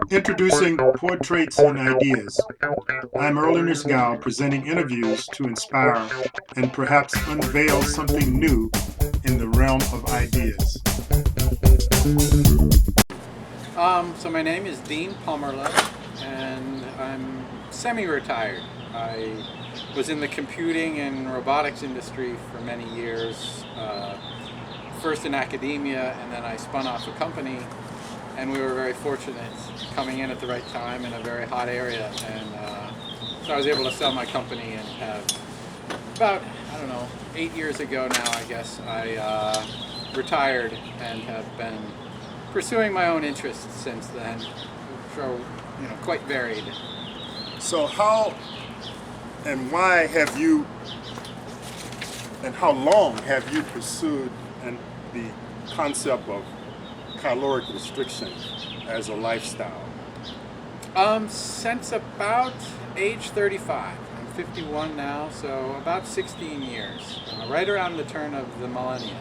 Introducing Portraits and Ideas. I'm Earl Gal presenting interviews to inspire and perhaps unveil something new in the realm of ideas. So my name is Dean Pomerleau, and I'm semi-retired. I was in the computing and robotics industry for many years, first in academia, and then I spun off a company, and we were very fortunate coming in at the right time in a very hot area, and so I was able to sell my company and have about, 8 years ago now, I guess, I retired and have been pursuing my own interests since then, so quite varied. So, how and why have you, and how long have you pursued the concept of caloric restriction as a lifestyle? Since about age 35. I'm 51 now, so about 16 years, right around the turn of the millennium.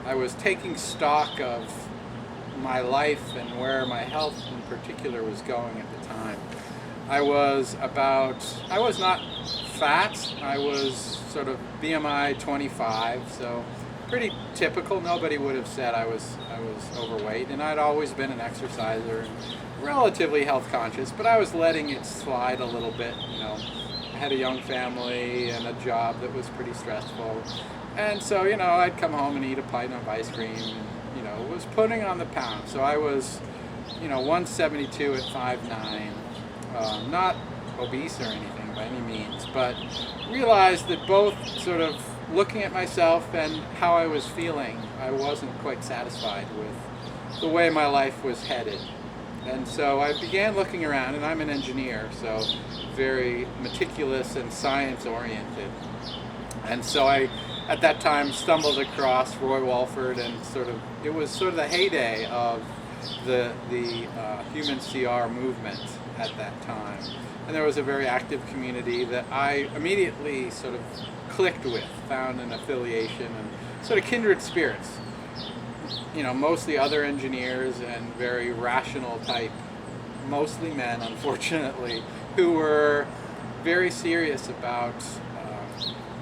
I was taking stock of my life and where my health in particular was going at the time. I was not fat, I was sort of BMI 25, so pretty typical. Nobody would have said I was overweight, and I'd always been an exerciser and relatively health conscious, but I was letting it slide a little bit. I had a young family and a job that was pretty stressful. And so, I'd come home and eat a pint of ice cream and, was putting on the pound. So I was, 172 at 5'9", not obese or anything by any means, but realized that both sort of looking at myself and how I was feeling, I wasn't quite satisfied with the way my life was headed. And so I began looking around, and I'm an engineer, so very meticulous and science-oriented. And so I, at that time, stumbled across Roy Walford, and it was sort of the heyday of the human CR movement at that time. And there was a very active community that I immediately sort of clicked with, found an affiliation and sort of kindred spirits. Mostly other engineers and very rational type, mostly men, unfortunately, who were very serious about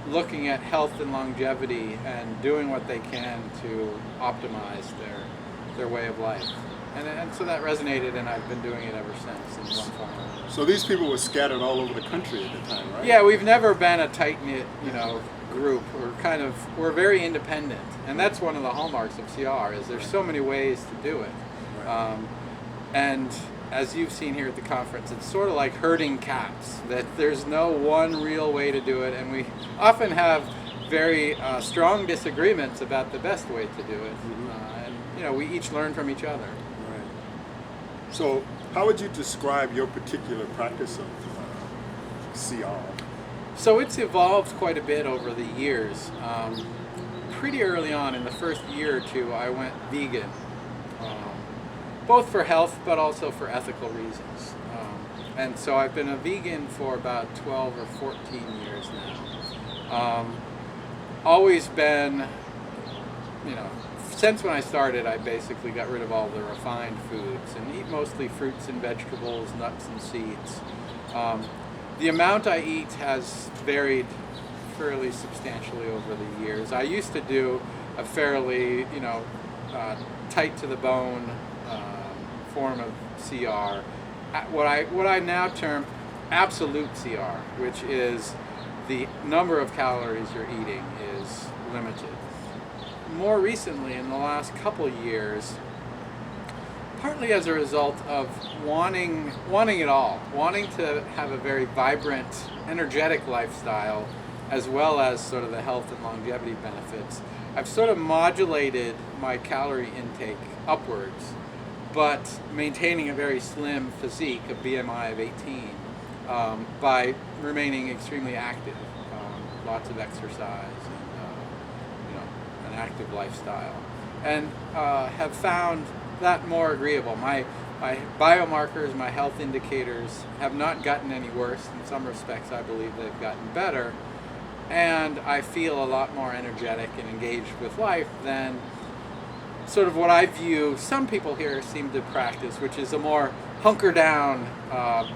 looking at health and longevity and doing what they can to optimize their way of life. And so that resonated, and I've been doing it ever since in one form or another. So these people were scattered all over the country at the time, right? Yeah, we've never been a tight-knit, group. We're very independent, and that's one of the hallmarks of CR, is there's so many ways to do it. Right. And as you've seen here at the conference, it's sort of like herding cats, that there's no one real way to do it, and we often have very strong disagreements about the best way to do it. Mm-hmm. And we each learn from each other. Right. So how would you describe your particular practice of CR? So it's evolved quite a bit over the years. Pretty early on, in the first year or two, I went vegan, both for health but also for ethical reasons. And so I've been a vegan for about 12 or 14 years now. Always been, since when I started, I basically got rid of all the refined foods and eat mostly fruits and vegetables, nuts and seeds. The amount I eat has varied fairly substantially over the years. I used to do a fairly, tight to the bone form of CR. What I now term absolute CR, which is the number of calories you're eating is limited. More recently, in the last couple years, partly as a result of wanting it all, wanting to have a very vibrant, energetic lifestyle, as well as sort of the health and longevity benefits, I've sort of modulated my calorie intake upwards, but maintaining a very slim physique, a BMI of 18, by remaining extremely active, lots of exercise, and an active lifestyle, and have found that more agreeable. My biomarkers, my health indicators have not gotten any worse. In some respects, I believe they've gotten better. And I feel a lot more energetic and engaged with life than sort of what I view some people here seem to practice, which is a more hunker down,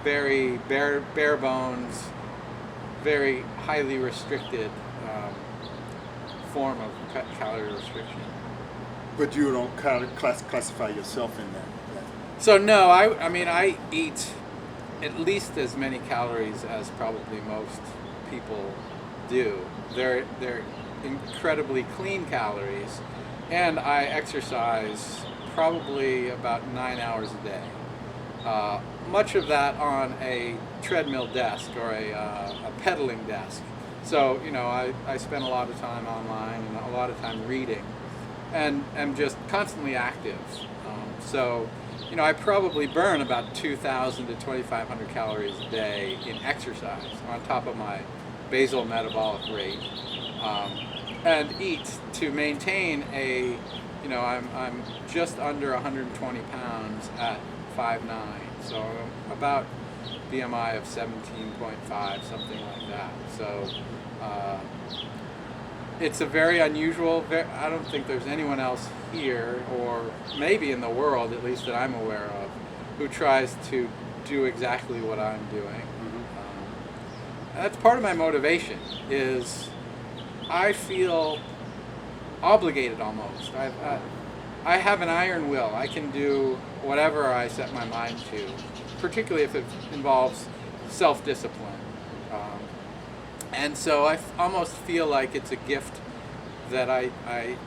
very bare bones, very highly restricted form of calorie restriction. But you don't kind of classify yourself in that. So no, I mean I eat at least as many calories as probably most people do. They're incredibly clean calories, and I exercise probably about 9 hours a day. Much of that on a treadmill desk or a pedaling desk. So, you know, I spend a lot of time online and a lot of time reading, and am just constantly active. So, you know, I probably burn about 2,000 to 2,500 calories a day in exercise on top of my basal metabolic rate, and eat to maintain a, you know, I'm just under 120 pounds at 5'9", so about BMI of 17.5, something like that. So it's a very unusual, I don't think there's anyone else here, or maybe in the world at least that I'm aware of, who tries to do exactly what I'm doing. That's part of my motivation, is I feel obligated almost. I have an iron will. I can do whatever I set my mind to, particularly if it involves self-discipline. And so I almost feel like it's a gift that I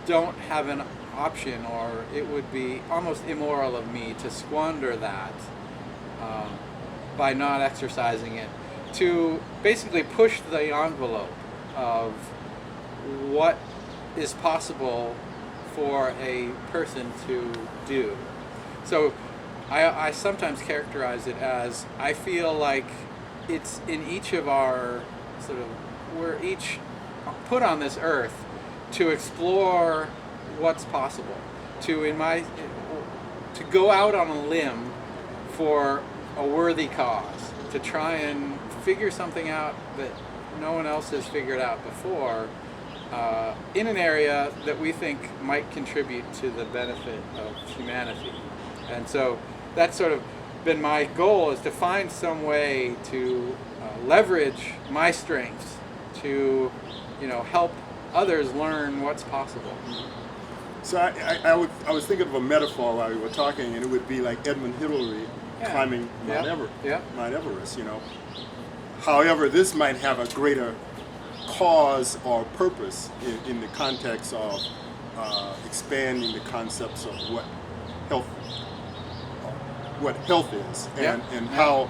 don't have an option, or it would be almost immoral of me to squander that by not exercising it, to basically push the envelope of what is possible for a person to do. So I sometimes characterize it as, I feel like it's in each of our sort of, we're each put on this earth to explore what's possible, to go out on a limb for a worthy cause, to try and figure something out that no one else has figured out before, in an area that we think might contribute to the benefit of humanity. And so that's sort of been my goal, is to find some way to leverage my strengths to, you know, help others learn what's possible. So I was thinking of a metaphor while we were talking, and it would be like Edmund Hillary climbing Mount Everest, you know. However, this might have a greater cause or purpose in the context of expanding the concepts of what health is, and how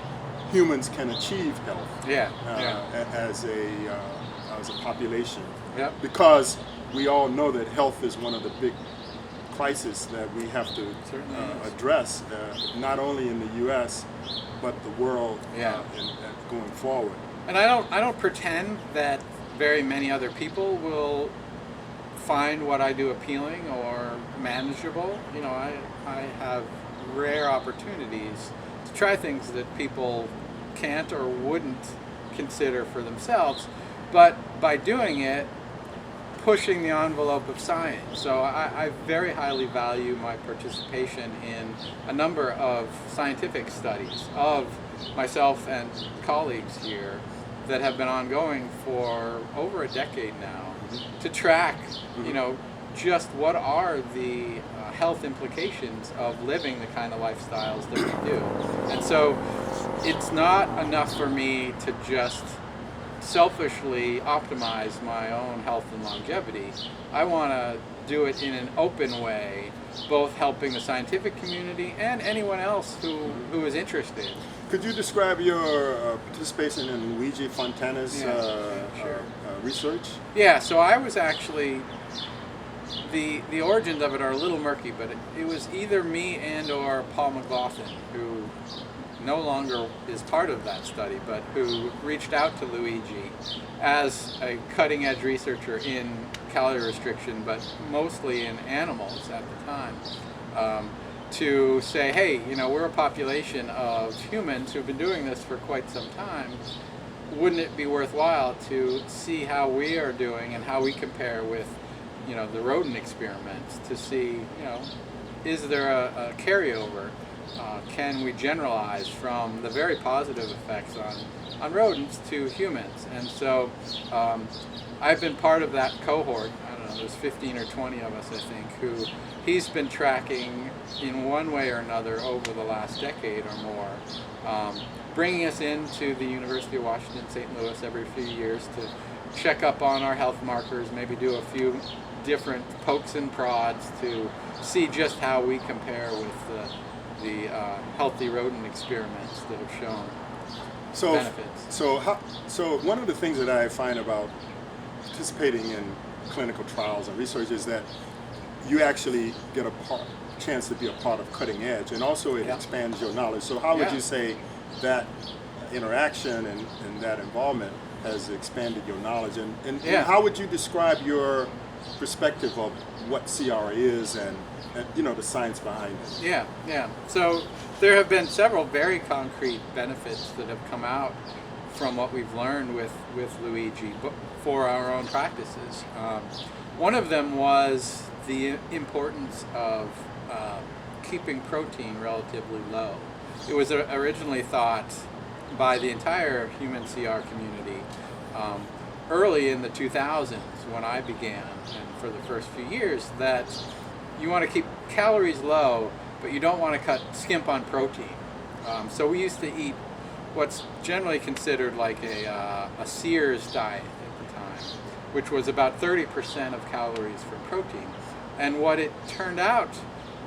humans can achieve health as a population. Because we all know that health is one of the big crises that we have to address, not only in the U.S. but the world and going forward. And I don't pretend that very many other people will find what I do appealing or manageable. You know, I have rare opportunities to try things that people can't or wouldn't consider for themselves, but by doing it, pushing the envelope of science. So I very highly value my participation in a number of scientific studies of myself and colleagues here that have been ongoing for over a decade now, to track, you know, just what are the health implications of living the kind of lifestyles that we do. And so it's not enough for me to just selfishly optimize my own health and longevity. I want to do it in an open way, both helping the scientific community and anyone else who is interested. Could you describe your participation in Luigi Fontana's research? Yeah, so I was actually, the origins of it are a little murky, but it was either me and or Paul McLaughlin, who no longer is part of that study, but who reached out to Luigi as a cutting-edge researcher in calorie restriction, but mostly in animals at the time, to say, hey, you know, we're a population of humans who've been doing this for quite some time. Wouldn't it be worthwhile to see how we are doing and how we compare with the rodent experiments to see, is there a carryover? Can we generalize from the very positive effects on rodents to humans? And so I've been part of that cohort. I don't know, there's 15 or 20 of us, I think, who he's been tracking in one way or another over the last decade or more, bringing us into the University of Washington, St. Louis every few years to check up on our health markers, maybe do a few different pokes and prods to see just how we compare with the healthy rodent experiments that have shown benefits. So one of the things that I find about participating in clinical trials and research is that you actually get a chance to be a part of cutting edge, and also it expands your knowledge. So how would you say that interaction and that involvement has expanded your knowledge, and how would you describe your perspective of what CR is and the science behind it? So there have been several very concrete benefits that have come out from what we've learned with Luigi for our own practices. One of them was the importance of keeping protein relatively low. It was originally thought by the entire human CR community early in the 2000s when I began, and for the first few years, that you want to keep calories low, but you don't want to skimp on protein. So we used to eat what's generally considered like a Sears diet at the time, which was about 30% of calories from protein. And what it turned out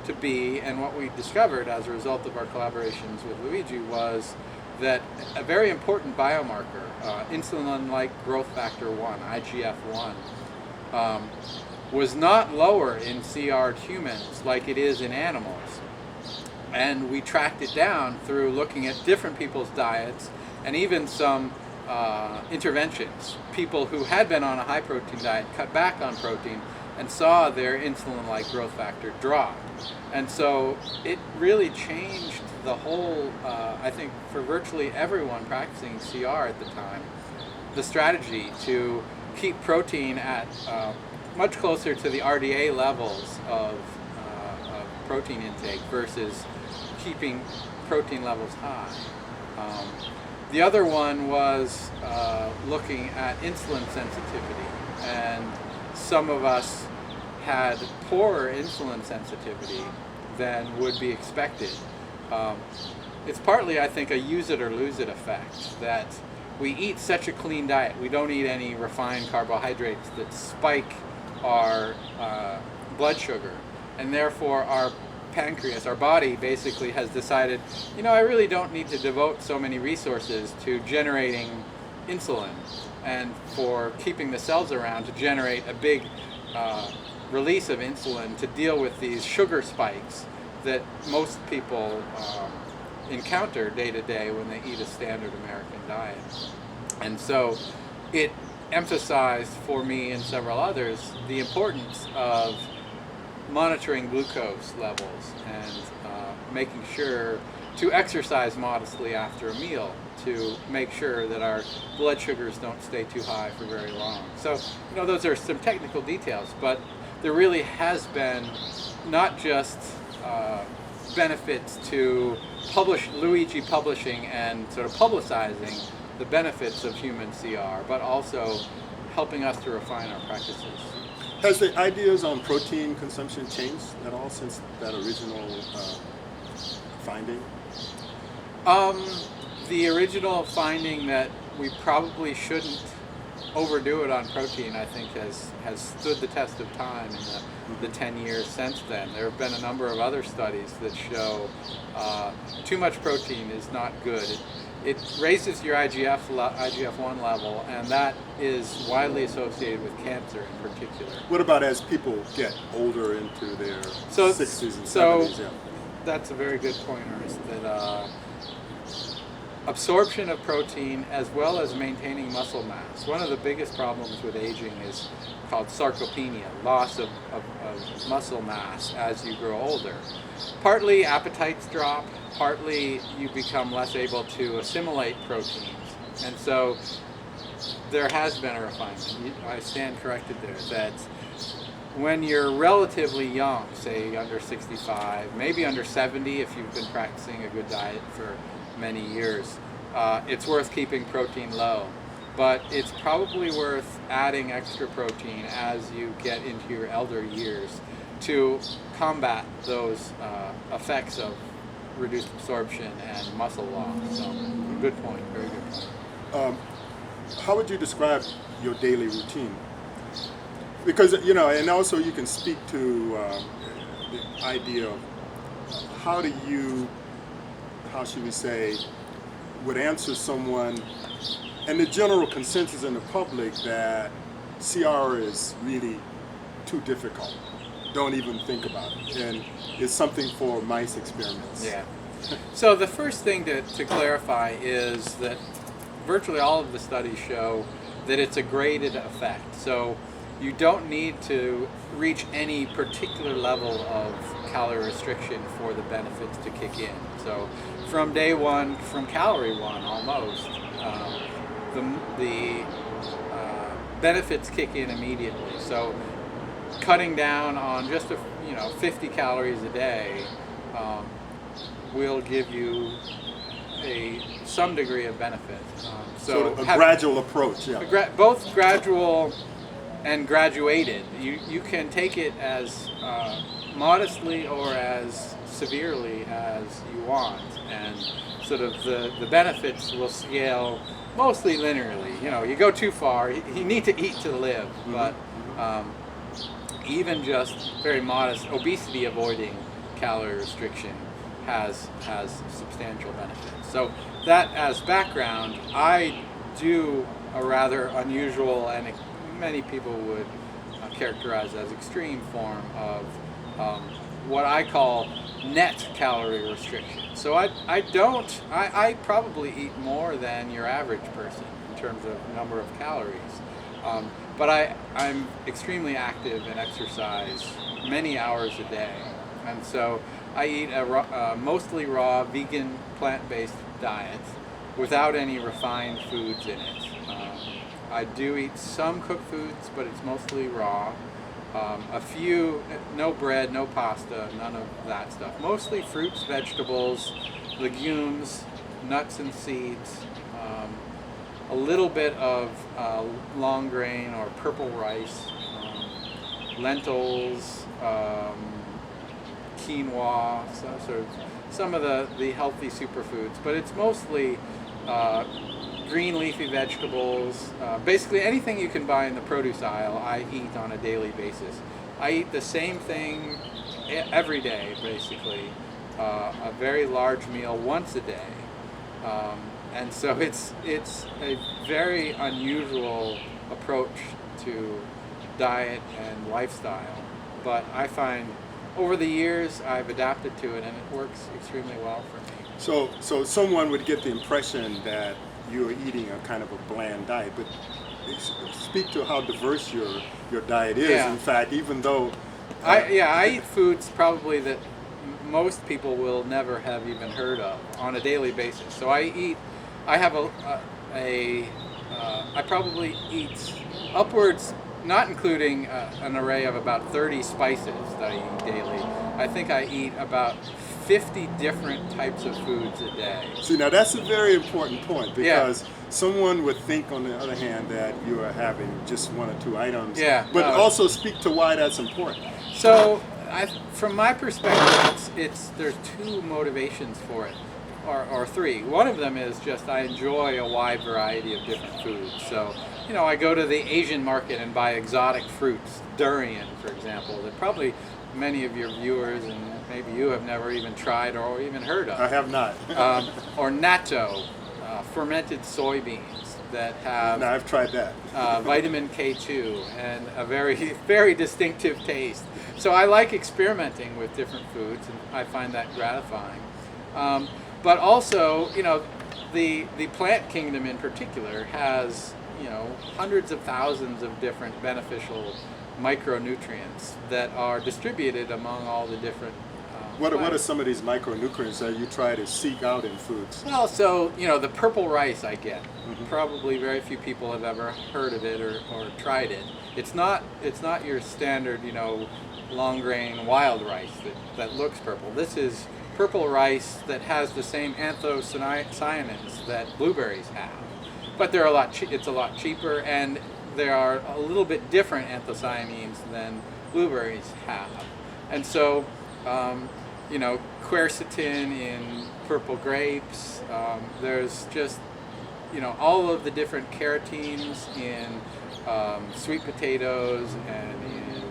to be, and what we discovered as a result of our collaborations with Luigi, was that a very important biomarker, insulin-like growth factor 1, IGF-1, was not lower in CR humans like it is in animals. And we tracked it down through looking at different people's diets and even some interventions. People who had been on a high protein diet cut back on protein and saw their insulin-like growth factor drop. And so it really changed the whole, I think for virtually everyone practicing CR at the time, the strategy to keep protein at much closer to the RDA levels of protein intake versus keeping protein levels high. The other one was looking at insulin sensitivity, and some of us had poorer insulin sensitivity than would be expected. It's partly, I think, a use it or lose it effect, that we eat such a clean diet. We don't eat any refined carbohydrates that spike our blood sugar, and therefore our pancreas, our body, basically has decided, I really don't need to devote so many resources to generating insulin and for keeping the cells around to generate a big release of insulin to deal with these sugar spikes that most people encounter day to day when they eat a standard American diet. And so it emphasized for me and several others the importance of monitoring glucose levels and making sure to exercise modestly after a meal to make sure that our blood sugars don't stay too high for very long. So, those are some technical details, but there really has been not just benefits to Luigi publishing and sort of publicizing the benefits of human CR, but also helping us to refine our practices. Has the ideas on protein consumption changed at all since that original finding? The original finding that we probably shouldn't overdo it on protein, I think, has stood the test of time in the 10 years since then. There have been a number of other studies that show too much protein is not good. It raises your IGF-1 level, and that is widely associated with cancer in particular. What about as people get older into their 60s and 70s? Yeah. That's a very good point, Ernest, that absorption of protein as well as maintaining muscle mass. One of the biggest problems with aging is called sarcopenia, loss of muscle mass as you grow older. Partly appetites drop, partly you become less able to assimilate proteins. And so there has been a refinement. I stand corrected there, that when you're relatively young, say under 65, maybe under 70 if you've been practicing a good diet for many years, it's worth keeping protein low. But it's probably worth adding extra protein as you get into your elder years to combat those effects of reduced absorption and muscle loss. So, good point, very good point. How would you describe your daily routine? Because, and also you can speak to the idea of how do you, how should we say, would answer someone, and the general consensus in the public that CR is really too difficult. Don't even think about it. And it's something for mice experiments. Yeah. So the first thing to clarify is that virtually all of the studies show that it's a graded effect. So you don't need to reach any particular level of calorie restriction for the benefits to kick in. So from day one, from calorie one almost, the benefits kick in immediately. So cutting down on just 50 calories a day will give you some degree of benefit. So a gradual approach, yeah. Both gradual and graduated. You can take it as modestly or as severely as you want, and sort of the benefits will scale mostly linearly. You go too far, you need to eat to live, but even just very modest obesity avoiding calorie restriction has substantial benefits. So that as background, I do a rather unusual and many people would characterize as extreme form of what I call net calorie restriction. So I probably eat more than your average person in terms of number of calories. But I'm extremely active and exercise many hours a day. And so I eat a mostly raw, vegan, plant-based diet without any refined foods in it. I do eat some cooked foods, but it's mostly raw. A few, no bread, no pasta, none of that stuff. Mostly fruits, vegetables, legumes, nuts and seeds, a little bit of long grain or purple rice, lentils, quinoa, some of the healthy superfoods, but it's mostly green leafy vegetables. Basically anything you can buy in the produce aisle, I eat on a daily basis. I eat the same thing every day, basically, a very large meal once a day. And so it's a very unusual approach to diet and lifestyle, but I find over the years I've adapted to it and it works extremely well for me. So someone would get the impression that you're eating a kind of a bland diet, but speak to how diverse your diet is. Yeah. In fact, even though I eat foods probably that most people will never have even heard of on a daily basis. So I probably eat upwards, not including an array of about 30 spices that I eat daily. I think I eat about 50 different types of foods a day. See, now that's a very important point, because someone would think, on the other hand, that you are having just one or two items. Yeah, but also speak to why that's important. So, from my perspective, there's two motivations for it, or three. One of them is just I enjoy a wide variety of different foods. So, I go to the Asian market and buy exotic fruits, durian, for example, that probably many of your viewers and maybe you have never even tried or even heard of. I have not. Or natto, fermented soybeans that have. No, I've tried that. Vitamin K2 and a very, very distinctive taste. So I like experimenting with different foods, and I find that gratifying. But also, the plant kingdom in particular has, hundreds of thousands of different beneficial micronutrients that are distributed among all the different What are some of these micronutrients that you try to seek out in foods? Well, so, the purple rice I get. Probably very few people have ever heard of it or tried it. It's not your standard, long grain wild rice that looks purple. This is purple rice that has the same anthocyanins that blueberries have. But they're it's a lot cheaper, and there are a little bit different anthocyanins than blueberries have. And so, quercetin in purple grapes, there's just, all of the different carotenes in sweet potatoes and in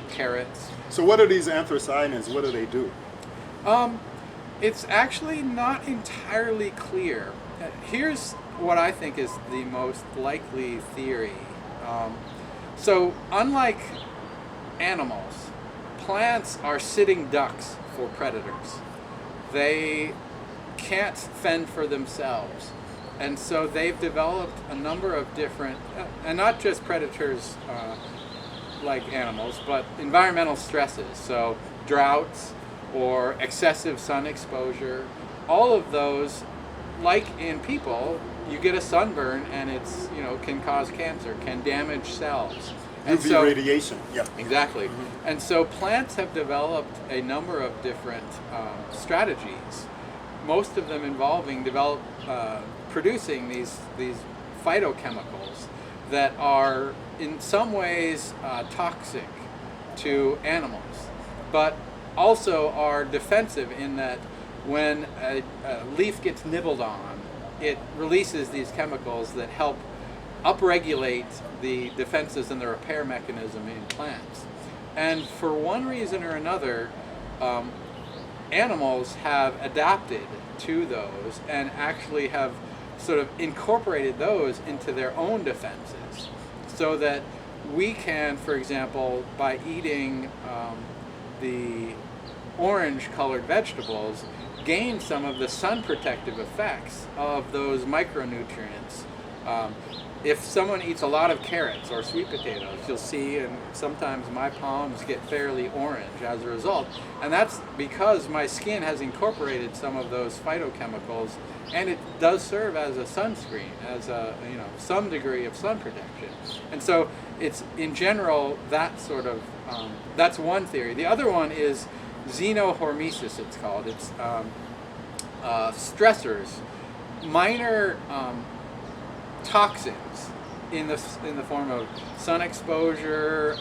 carrots. So what are these anthocyanins? What do they do? It's actually not entirely clear. Here's what I think is the most likely theory. So unlike animals, plants are sitting ducks for predators. They can't fend for themselves. And so they've developed a number of different, and not just predators like animals, but environmental stresses. So droughts or excessive sun exposure, all of those, like in people, you get a sunburn and it's, can cause cancer, can damage cells. And UV radiation. Yeah. Exactly. And so plants have developed a number of different strategies, most of them involving producing these phytochemicals that are in some ways toxic to animals, but also are defensive in that when a leaf gets nibbled on, it releases these chemicals that help upregulate the defenses and the repair mechanism in plants. And for one reason or another, animals have adapted to those and actually have sort of incorporated those into their own defenses, so that we can, for example, by eating the orange-colored vegetables, gain some of the sun protective effects of those micronutrients. If someone eats a lot of carrots or sweet potatoes, you'll see, and sometimes my palms get fairly orange as a result. And that's because my skin has incorporated some of those phytochemicals, and it does serve as a sunscreen, as a, some degree of sun protection. And so it's, in general, that sort of, that's one theory. The other one is xenohormesis, it's called. It's stressors, minor toxins in the form of sun exposure,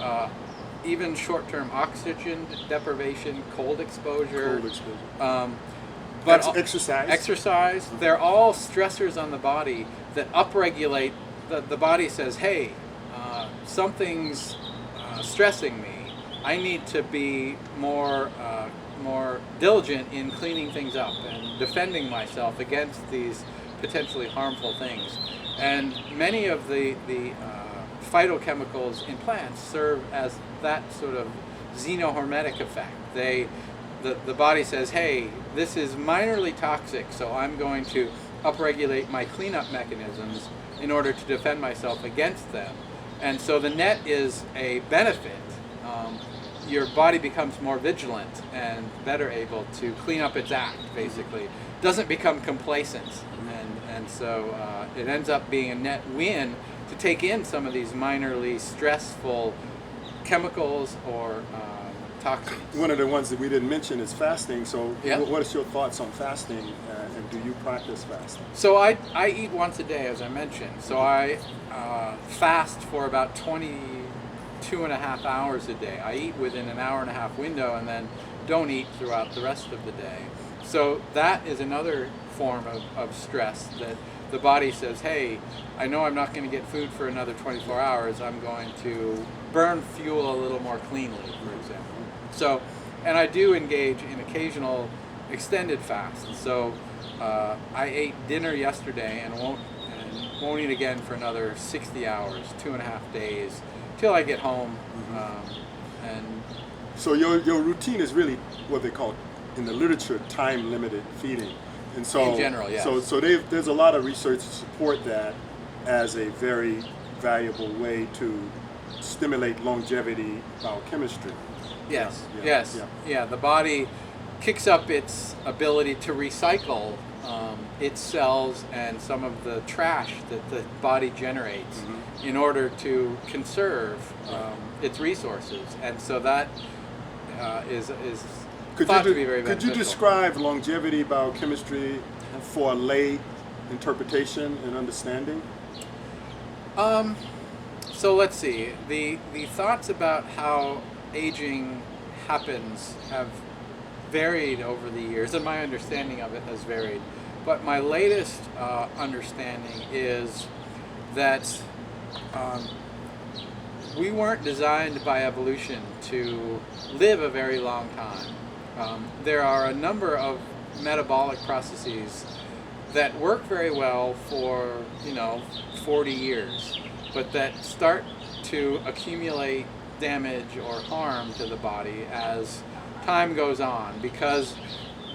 even short-term oxygen deprivation, cold exposure. But exercise. Exercise. They're all stressors on the body that upregulate. The body says, "Hey, something's stressing me. I need to be more diligent in cleaning things up and defending myself against these potentially harmful things." And many of the phytochemicals in plants serve as that sort of xenohormetic effect. The body says, "Hey, this is minorly toxic, so I'm going to upregulate my cleanup mechanisms in order to defend myself against them." And so the net is a benefit. Your body becomes more vigilant and better able to clean up its act, basically. Doesn't become complacent. And so it ends up being a net win to take in some of these minorly stressful chemicals or toxins. One of the ones that we didn't mention is fasting. So Yeah. What is your thoughts on fasting, and do you practice fasting? So I eat once a day, as I mentioned. So I fast for about 22 and a half hours a day. I eat within an hour and a half window and then don't eat throughout the rest of the day. So that is another form of stress that the body says, "Hey, I know I'm not going to get food for another 24 hours. I'm going to burn fuel a little more cleanly," for example. So, and I do engage in occasional extended fasts. So I ate dinner yesterday and won't eat again for another 60 hours, 2.5 days, till I get home. And So your routine is really what they call in the literature time-limited feeding. And so, in general, yes. So there's a lot of research to support that as a very valuable way to stimulate longevity biochemistry. Yes, Yeah, yes, yeah. yeah. The body kicks up its ability to recycle its cells and some of the trash that the body generates in order to conserve its resources. And so that is thought to be very beneficial. Could you describe longevity biochemistry for a lay interpretation and understanding? So let's see. The thoughts about how aging happens have varied over the years, and my understanding of it has varied. But my latest understanding is that we weren't designed by evolution to live a very long time. There are a number of metabolic processes that work very well for 40 years, but that start to accumulate damage or harm to the body as time goes on, because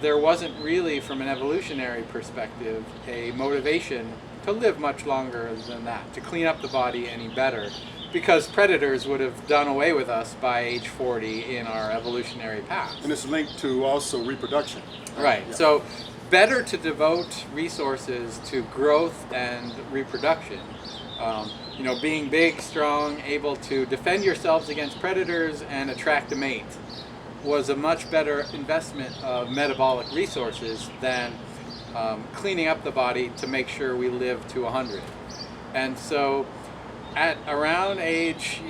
there wasn't really, from an evolutionary perspective, a motivation to live much longer than that, to clean up the body any better, because predators would have done away with us by age 40 in our evolutionary path. And it's linked to also reproduction. Right. Yeah. So better to devote resources to growth and reproduction. Being big, strong, able to defend yourselves against predators and attract a mate was a much better investment of metabolic resources than cleaning up the body to make sure we live to 100. And so at around age,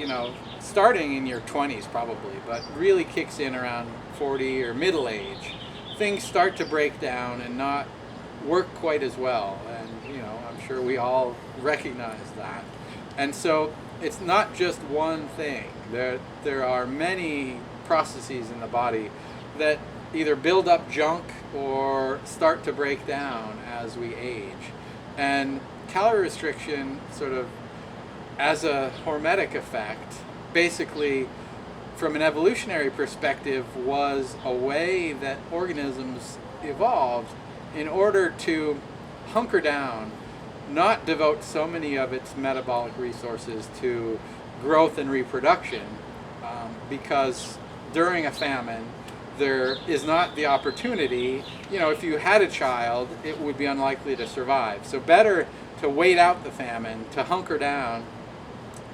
starting in your 20s probably, but really kicks in around 40 or middle age, things start to break down and not work quite as well. And I'm sure we all recognize that. And so it's not just one thing. There are many processes in the body that either build up junk or start to break down as we age. And calorie restriction, sort of as a hormetic effect, basically from an evolutionary perspective was a way that organisms evolved in order to hunker down, not devote so many of its metabolic resources to growth and reproduction, because during a famine there is not the opportunity. If you had a child, it would be unlikely to survive. So better to wait out the famine, to hunker down,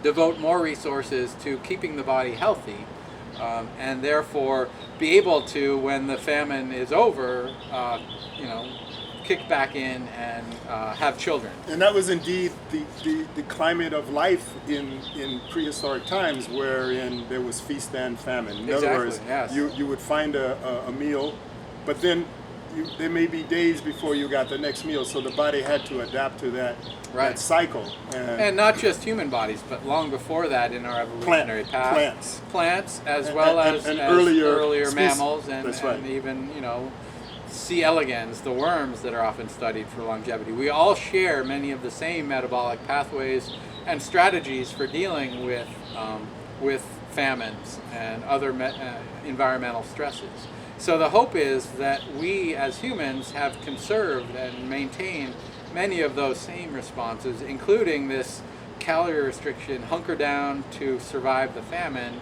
devote more resources to keeping the body healthy, and therefore be able to, when the famine is over, kick back in and have children. And that was indeed the climate of life in prehistoric times, wherein there was feast and famine. In other words, yes. you would find a meal, but then there may be days before you got the next meal, so the body had to adapt to that cycle. And not just human bodies, but long before that in our evolutionary path. Plants, as well as earlier mammals and even, C. elegans, the worms that are often studied for longevity. We all share many of the same metabolic pathways and strategies for dealing with famines and other environmental stresses. So the hope is that we as humans have conserved and maintained many of those same responses, including this calorie restriction, hunker down to survive the famine,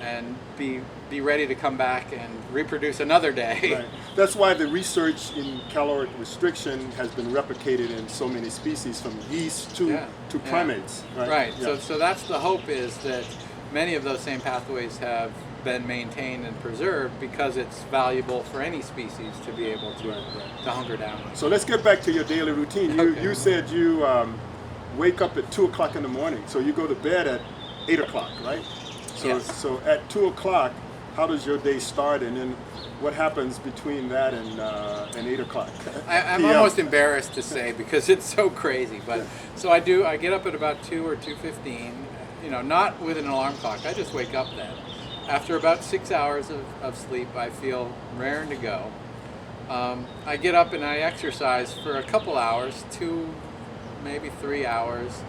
and be ready to come back and reproduce another day. Right. That's why the research in caloric restriction has been replicated in so many species, from yeast to primates. Right. Yeah. So that's the hope, is that many of those same pathways have been maintained and preserved because it's valuable for any species to be able to hunker down. So let's get back to your daily routine. You said you wake up at 2 o'clock in the morning, so you go to bed at 8 o'clock, right? So, yes. So at 2 o'clock, how does your day start, and then what happens between that and 8 o'clock? I'm almost embarrassed to say because it's so crazy, but so I get up at about 2 or 2:15, not with an alarm clock. I just wake up then. After about 6 hours of sleep, I feel raring to go. I get up and I exercise for a couple hours, 2, maybe 3 hours,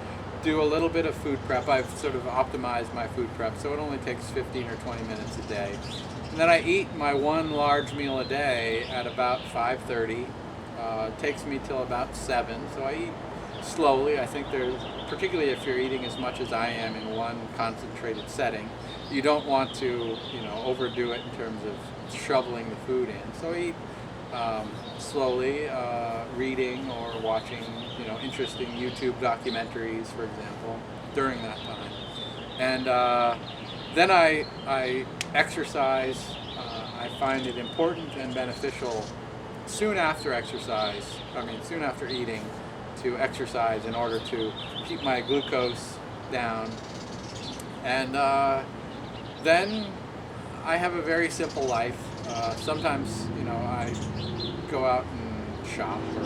do a little bit of food prep. I've sort of optimized my food prep, so it only takes 15 or 20 minutes a day. And then I eat my one large meal a day at about 5:30. It takes me till about 7, so I eat slowly. I think there's, particularly if you're eating as much as I am in one concentrated setting, you don't want to, overdo it in terms of shoveling the food in. So eat slowly, reading or watching, interesting YouTube documentaries, for example, during that time. And then I exercise. I find it important and beneficial soon after eating, to exercise in order to keep my glucose down. And then I have a very simple life. Sometimes, I go out and shop or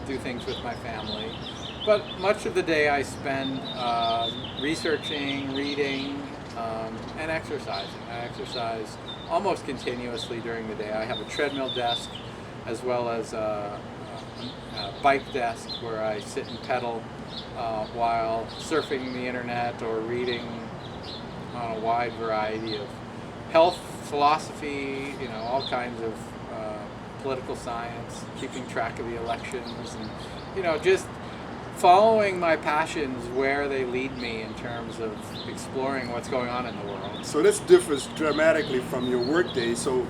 do things with my family. But much of the day I spend researching, reading, and exercising. I exercise almost continuously during the day. I have a treadmill desk as well as a bike desk where I sit and pedal while surfing the internet or reading on a wide variety of health, philosophy, all kinds of political science, keeping track of the elections, and just following my passions where they lead me in terms of exploring what's going on in the world. So this differs dramatically from your work day. So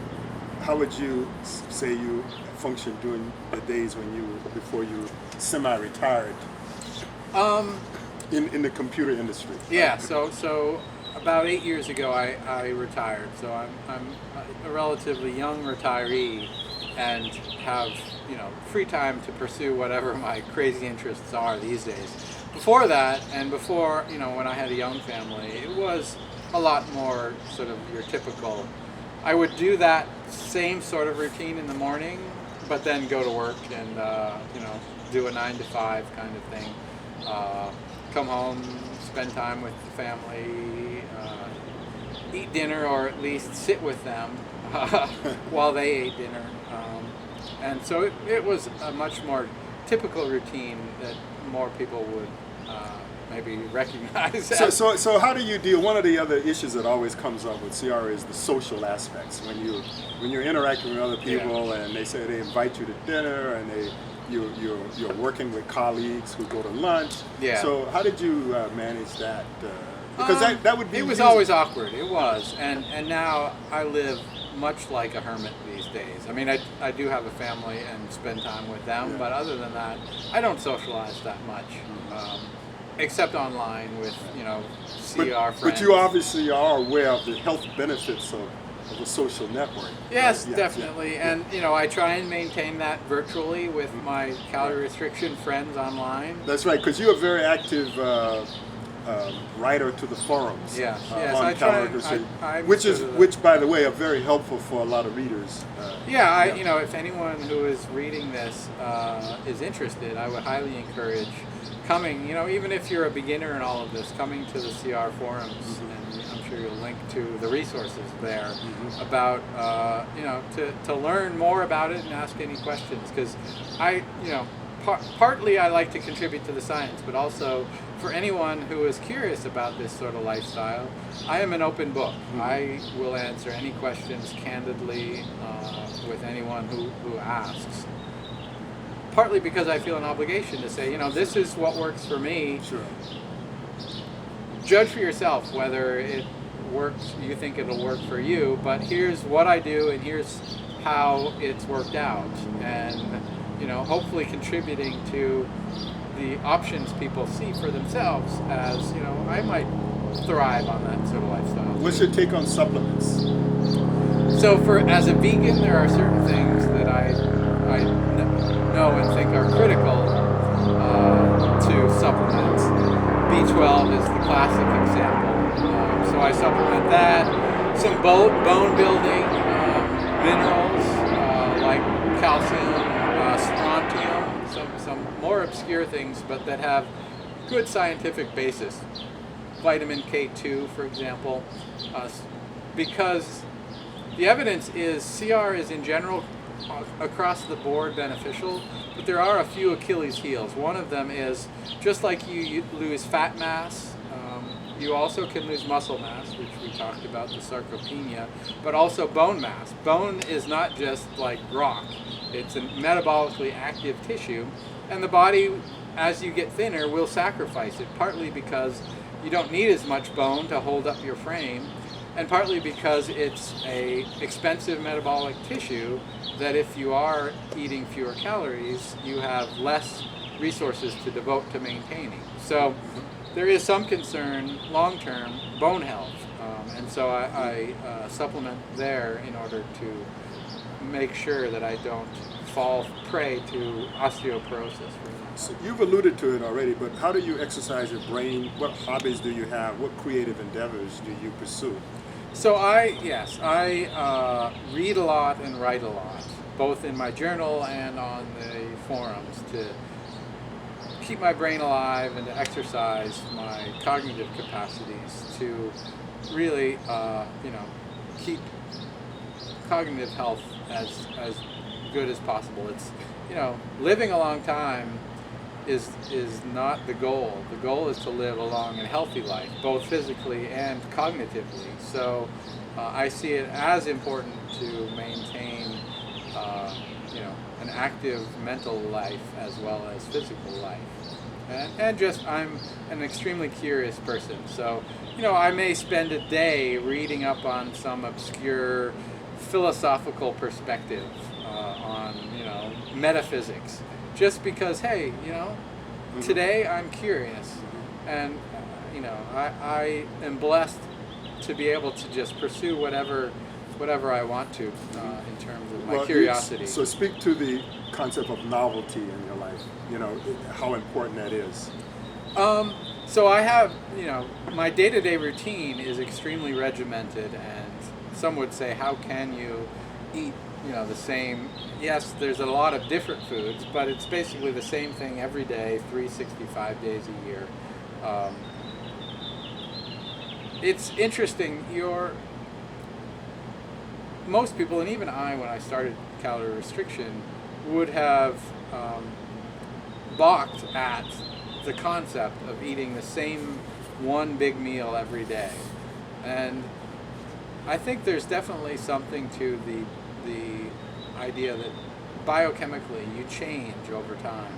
how would you say you function during the days before you semi-retired in the computer industry? Yeah, so about 8 years ago I retired. So I'm a relatively young retiree and have free time to pursue whatever my crazy interests are these days. Before that, and before when I had a young family, it was a lot more sort of your typical. I would do that same sort of routine in the morning, but then go to work and do a 9 to 5 kind of thing. Come home, spend time with the family, eat dinner, or at least sit with them while they ate dinner. And so it was a much more typical routine that more people would maybe recognize. So how do you deal? One of the other issues that always comes up with CR is the social aspects. When you're interacting with other people, and they say they invite you to dinner, and you're working with colleagues who go to lunch. Yeah. So how did you manage that? Because that would be. It was always awkward. It was, and now I live much like a hermit these days. I mean, I do have a family and spend time with them, but other than that, I don't socialize that much, except online with CR friends. But you obviously are aware of the health benefits of a social network. Yes, definitely. And I try and maintain that virtually with my calorie restriction friends online. That's right, because you're a very active writer to the forums. Yes, on I try. Which, by the way, are very helpful for a lot of readers. If anyone who is reading this is interested, I would highly encourage coming. Even if you're a beginner in all of this, coming to the CR forums, and I'm sure you'll link to the resources there about to learn more about it and ask any questions. Because partly I like to contribute to the science, but also for anyone who is curious about this sort of lifestyle, I am an open book. I will answer any questions candidly with anyone who asks. Partly because I feel an obligation to say, this is what works for me. Sure. Judge for yourself whether it works, you think it'll work for you, but here's what I do and here's how it's worked out. And hopefully contributing to the options people see for themselves as, I might thrive on that sort of lifestyle. What's your take on supplements? So as a vegan, there are certain things that I know and think are critical to supplements. B12 is the classic example. So I supplement that. Some bone building minerals like calcium, strontium, some more obscure things, but that have good scientific basis. Vitamin K2, for example, because the evidence is CR is in general across the board beneficial, but there are a few Achilles heels. One of them is just like you lose fat mass, you also can lose muscle mass, which we talked about, the sarcopenia, but also bone mass. Bone is not just like rock. It's a metabolically active tissue, And the body, as you get thinner, will sacrifice it, partly because you don't need as much bone to hold up your frame, and partly because it's a expensive metabolic tissue that if you are eating fewer calories, you have less resources to devote to maintaining. So there is some concern long-term bone health, and so I supplement there in order to make sure that I don't fall prey to osteoporosis. For example. So you've alluded to it already, but how do you exercise your brain? What hobbies do you have? What creative endeavors do you pursue? So I read a lot and write a lot, both in my journal and on the forums, to keep my brain alive and to exercise my cognitive capacities to really, keep cognitive health as good as possible. It's, living a long time is not the goal. The goal is to live a long and healthy life, both physically and cognitively. So I see it as important to maintain, an active mental life as well as physical life. And just, I'm an extremely curious person. So, I may spend a day reading up on some obscure philosophical perspective on, metaphysics, just because, hey, today I'm curious, and I am blessed to be able to just pursue whatever I want to in terms of my curiosity. So speak to the concept of novelty in your life. How important that is. So I have, my day-to-day routine is extremely regimented, and some would say, how can you eat, the same? Yes, there's a lot of different foods, but it's basically the same thing every day, 365 days a year. It's interesting. Most people, and even I, when I started calorie restriction, would have balked at the concept of eating the same one big meal every day. And I think there's definitely something to the idea that biochemically you change over time.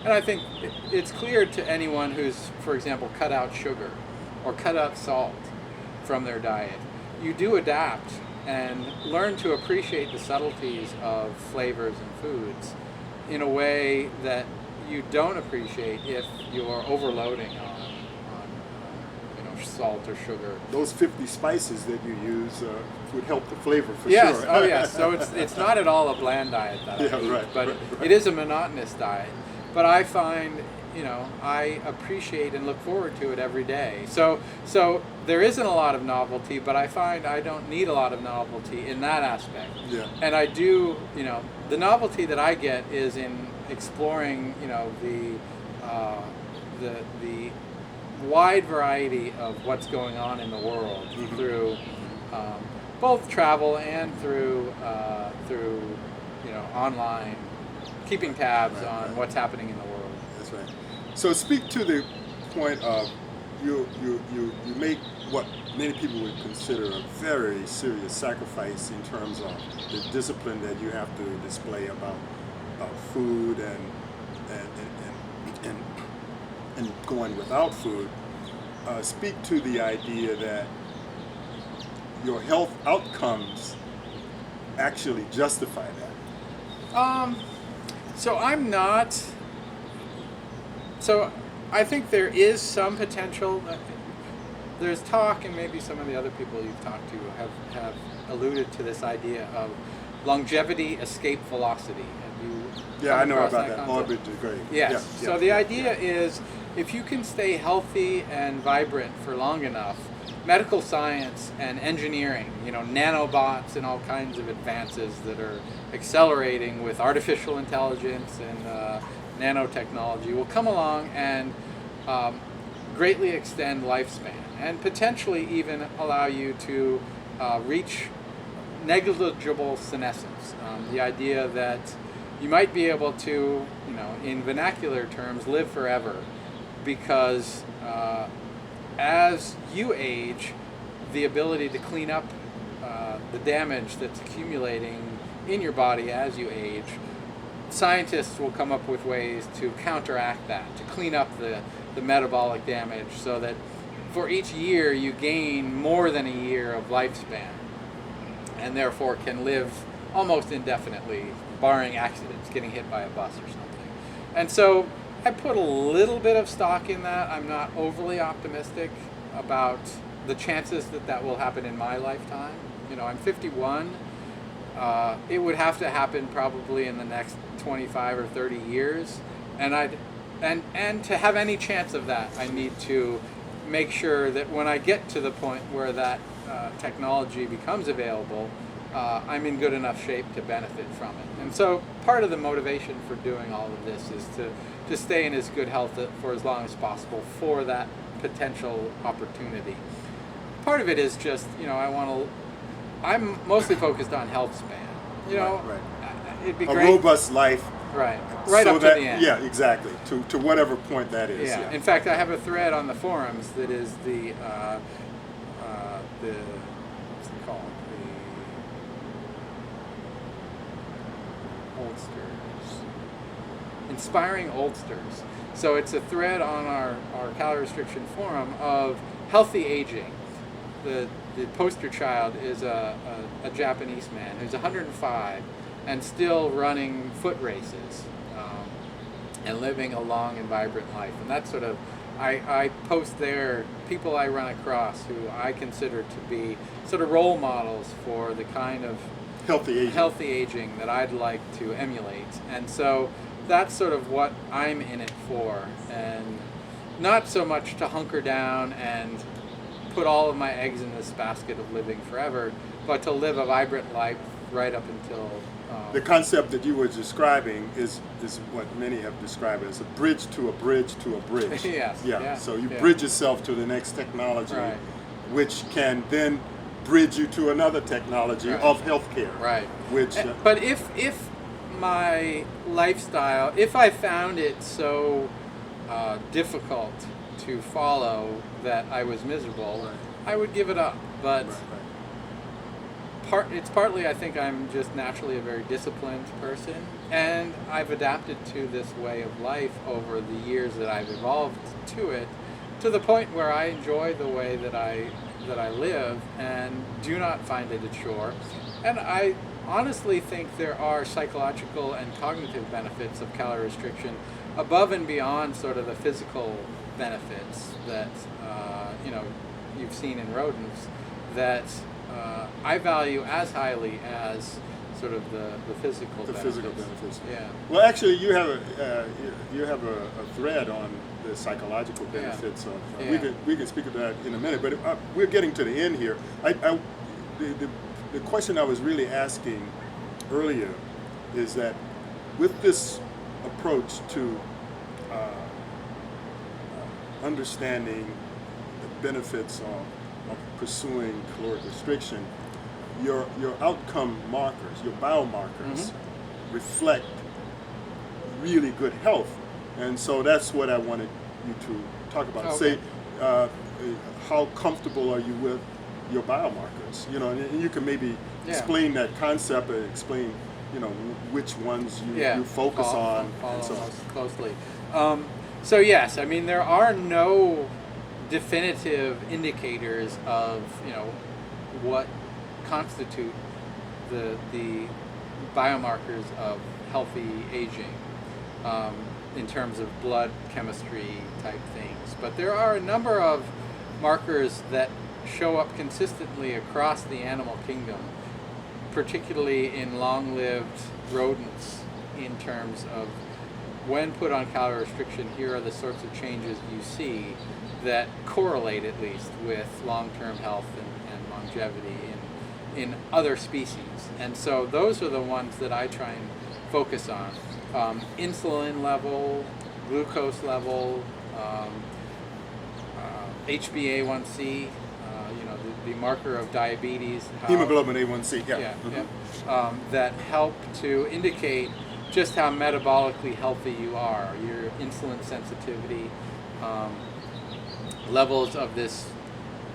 And I think it's clear to anyone who's, for example, cut out sugar or cut out salt from their diet. You do adapt and learn to appreciate the subtleties of flavors and foods in a way that you don't appreciate if you're overloading on salt or sugar. Those 50 spices that you use would help the flavor for yes. sure. Oh yes. So it's not at all a bland diet that I eat, right, but right. It is a monotonous diet. But I find, I appreciate and look forward to it every day. So there isn't a lot of novelty, but I find I don't need a lot of novelty in that aspect. Yeah. And I do, the novelty that I get is in exploring, the wide variety of what's going on in the world through both travel and through online, keeping tabs on what's happening in the world. That's right. So speak to the point of you make what many people would consider a very serious sacrifice in terms of the discipline that you have to display about food and going without food. Speak to the idea that your health outcomes actually justify that. So I'm not. So I think there is some potential. There's talk, and maybe some of the other people you've talked to have alluded to this idea of longevity escape velocity. Have you? Yeah, I know come about across that. concept? Morbid degree. Yes. So the idea is, if you can stay healthy and vibrant for long enough, medical science and engineering, nanobots and all kinds of advances that are accelerating with artificial intelligence and nanotechnology will come along and greatly extend lifespan and potentially even allow you to reach negligible senescence. The idea that you might be able to, in vernacular terms, live forever, because as you age, the ability to clean up the damage that's accumulating in your body as you age scientists will come up with ways to counteract that, to clean up the metabolic damage so that for each year you gain more than a year of lifespan and therefore can live almost indefinitely, barring accidents, getting hit by a bus or something. And so I put a little bit of stock in that. I'm not overly optimistic about the chances that that will happen in my lifetime. You know, I'm 51. It would have to happen probably in the next 25 or 30 years. And to have any chance of that, I need to make sure that when I get to the point where that technology becomes available, I'm in good enough shape to benefit from it. And so part of the motivation for doing all of this is to stay in as good health for as long as possible for that potential opportunity. Part of it is just, you know, I'm mostly focused on health span. You know, right. It'd be A great. robust life. Right so up that, to the end. Yeah, exactly. To whatever point that is. Yeah. In fact, I have a thread on the forums that is the what's it called? The oldsters. Inspiring oldsters. So it's a thread on our calorie restriction forum of healthy aging. The poster child is a Japanese man who's 105 and still running foot races and living a long and vibrant life. And that's sort of, I post there people I run across who I consider to be sort of role models for the kind of healthy aging that I'd like to emulate. And so that's sort of what I'm in it for, and not so much to hunker down and put all of my eggs in this basket of living forever, but to live a vibrant life right up until... the concept that you were describing is what many have described as a bridge to a bridge to a bridge. Yes. Yeah. So you bridge yourself to the next technology, right, which can then bridge you to another technology right, of healthcare. Right. Which, but if my lifestyle, if I found it so difficult to follow that I was miserable, right, I would give it up. But right. It's partly, I think I'm just naturally a very disciplined person, and I've adapted to this way of life over the years that I've evolved to it, to the point where I enjoy the way that I live and do not find it a chore. And I honestly think there are psychological and cognitive benefits of calorie restriction above and beyond sort of the physical benefits that you've seen in rodents that I value as highly as sort of the physical benefits. Physical benefits. Yeah. Well, actually, you have a thread on the psychological benefits of. We can speak of that in a minute, but we're getting to the end here. The question I was really asking earlier is that with this approach to understanding the benefits of pursuing caloric restriction, your outcome markers, your biomarkers, reflect really good health, and so that's what I wanted you to talk about. Okay. Say, how comfortable are you with your biomarkers? You know, and you can maybe explain that concept, and explain, which ones you focus on, and so on. Most closely. So yes, I mean there are no definitive indicators of what constitute the biomarkers of healthy aging in terms of blood chemistry type things, but there are a number of markers that show up consistently across the animal kingdom, particularly in long-lived rodents, in terms of when put on calorie restriction, here are the sorts of changes you see that correlate at least with long-term health and longevity in other species. And so those are the ones that I try and focus on. Insulin level, glucose level, HbA1c, the marker of diabetes. Hemoglobin A1c, that help to indicate just how metabolically healthy you are. Your insulin sensitivity, levels of this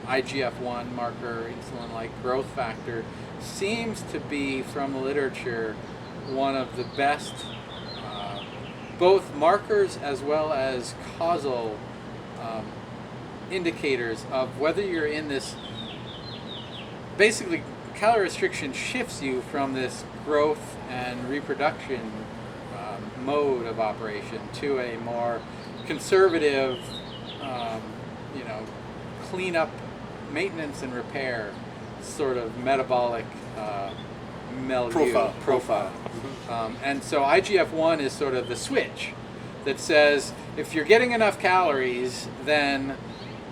IGF-1 marker, insulin-like growth factor, seems to be, from literature, one of the best both markers as well as causal indicators of whether you're in this. Basically, calorie restriction shifts you from this growth and reproduction mode of operation to a more conservative, cleanup, maintenance and repair sort of metabolic milieu profile. And so IGF-1 is sort of the switch that says if you're getting enough calories, then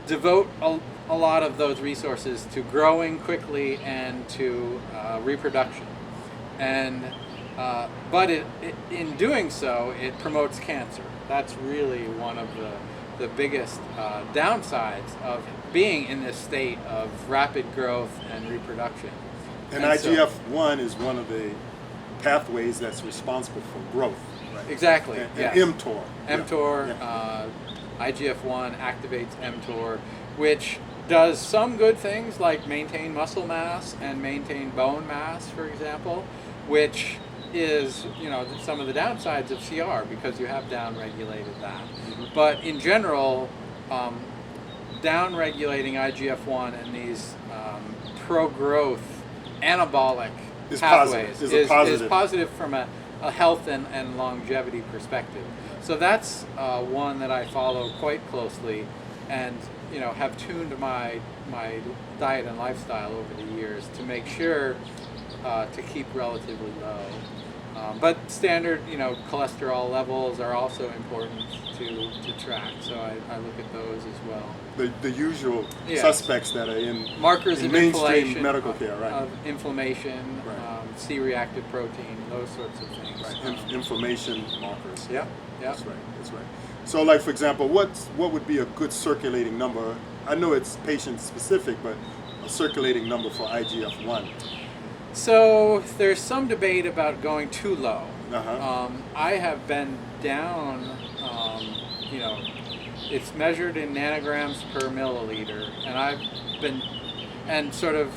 devote a lot of those resources to growing quickly and to reproduction. And but in doing so, it promotes cancer. That's really one of the biggest downsides of being in this state of rapid growth and reproduction. And IGF-1 is one of the pathways that's responsible for growth. Right? Exactly. And yes. mTOR. mTOR, IGF-1 activates mTOR, which does some good things like maintain muscle mass and maintain bone mass, for example, which is some of the downsides of CR because you have down-regulated that. But in general, down-regulating IGF-1 and these pro-growth anabolic pathways is positive from a health and longevity perspective. So that's one that I follow quite closely, and have tuned my diet and lifestyle over the years to make sure to keep relatively low. But standard, cholesterol levels are also important to track. So I look at those as well. The usual suspects that are in markers in of mainstream inflammation, medical care, right? Of inflammation, Right. C-reactive protein, those sorts of things. Right. Inflammation markers. Yeah. That's right. So, like for example, what would be a good circulating number? I know it's patient specific, but a circulating number for IGF-1. So there's some debate about going too low. Uh-huh. I have been down. It's measured in nanograms per milliliter, and I've been, and sort of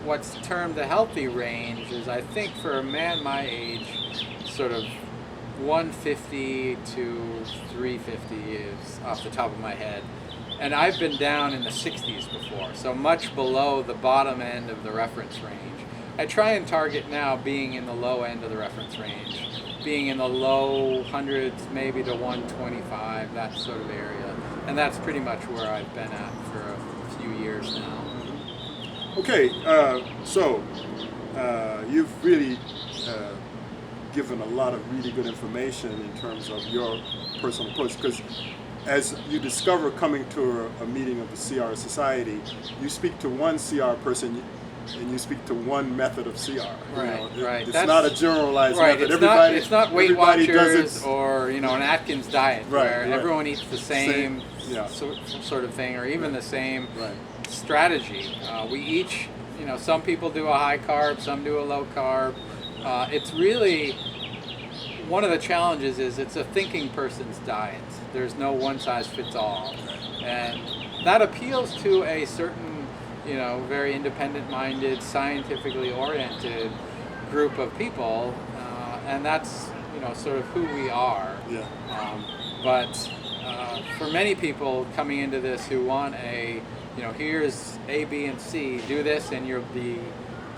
what's termed the healthy range is, I think, for a man my age, sort of 150 to 350 is off the top of my head. And I've been down in the 60s before, so much below the bottom end of the reference range. I try and target now being in the low end of the reference range, being in the low hundreds, maybe to 125, that sort of area. And that's pretty much where I've been at for a few years now. Okay, so you've really given a lot of really good information in terms of your personal approach, because as you discover coming to a meeting of the CR Society, you speak to one CR person and you speak to one method of CR. Right. It's not a generalized method. It's not Weight Watchers or an Atkins diet where everyone eats the same sort of thing, or even the same strategy. We each, some people do a high carb, some do a low carb. It's really one of the challenges is it's a thinking person's diet. There's no one size fits all, and that appeals to a certain very independent-minded, scientifically oriented group of people, and that's sort of who we are. Yeah. But for many people coming into this who want here's A, B, and C, do this and you'll be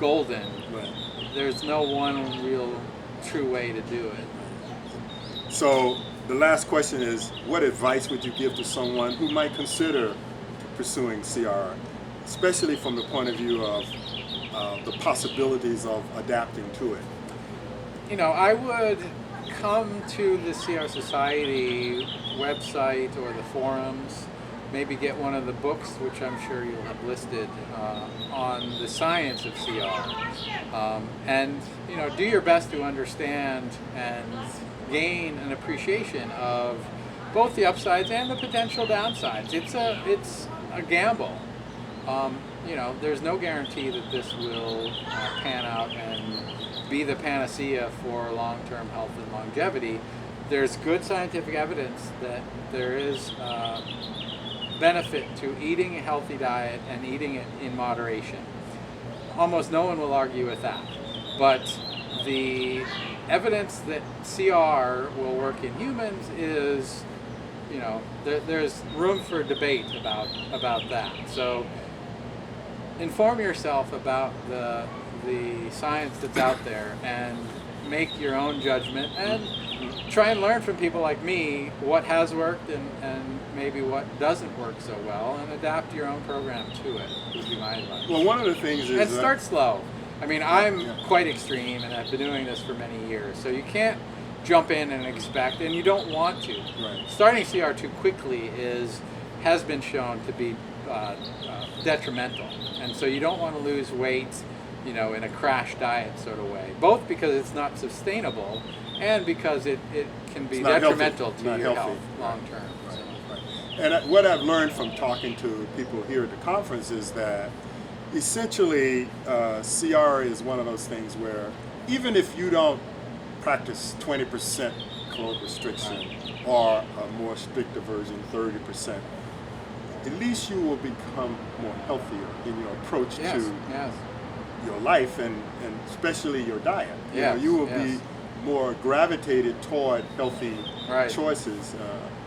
golden. Right. There's no one real true way to do it. So the last question is, what advice would you give to someone who might consider pursuing CR, especially from the point of view of the possibilities of adapting to it? I would come to the CR Society website or the forums, maybe get one of the books, which I'm sure you'll have listed, on the science of CR, and do your best to understand and gain an appreciation of both the upsides and the potential downsides. It's a gamble. There's no guarantee that this will pan out and be the panacea for long-term health and longevity. There's good scientific evidence that there is benefit to eating a healthy diet and eating it in moderation. Almost no one will argue with that. But the evidence that CR will work in humans is, there's room for debate about that. So inform yourself about the science that's out there and make your own judgment, and try and learn from people like me what has worked and maybe what doesn't work so well, and adapt your own program to it, would be my advice. Well, one of the things is... And start slow. I mean, I'm quite extreme, and I've been doing this for many years, so you can't jump in and expect, and you don't want to. Right. Starting CR too quickly has been shown to be detrimental, and so you don't want to lose weight, in a crash diet sort of way. Both because it's not sustainable, and because it can be detrimental to your health long term. Right. Right. And what I've learned from talking to people here at the conference is that essentially CR is one of those things where even if you don't practice 20% caloric restriction or a more stricter version, 30%, at least you will become more healthier in your approach to your life and especially your diet. You will be more gravitated toward healthy choices.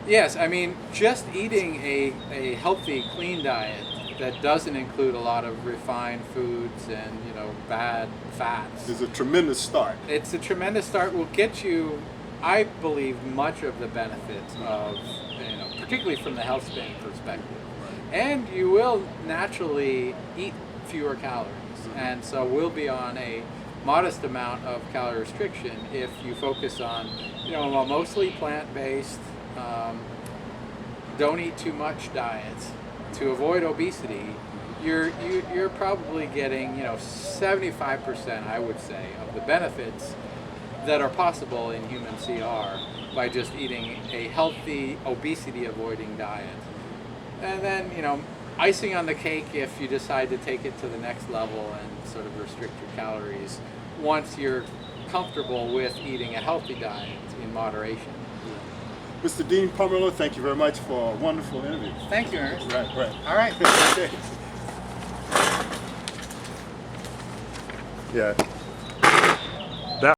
Yes, I mean, just eating a healthy, clean diet that doesn't include a lot of refined foods and bad fats is a tremendous start. It's a tremendous start. Will get you, I believe, much of the benefits of, particularly from the health span perspective. And you will naturally eat fewer calories, and so we'll be on a modest amount of calorie restriction if you focus on, a mostly plant-based, don't eat too much diets to avoid obesity. You're probably getting 75%, I would say, of the benefits that are possible in human CR by just eating a healthy, obesity-avoiding diet. And then, icing on the cake if you decide to take it to the next level and sort of restrict your calories once you're comfortable with eating a healthy diet in moderation. Mr. Dean Pomerleau, thank you very much for a wonderful interview. Thank you, Ernest. Right. All right. Yeah.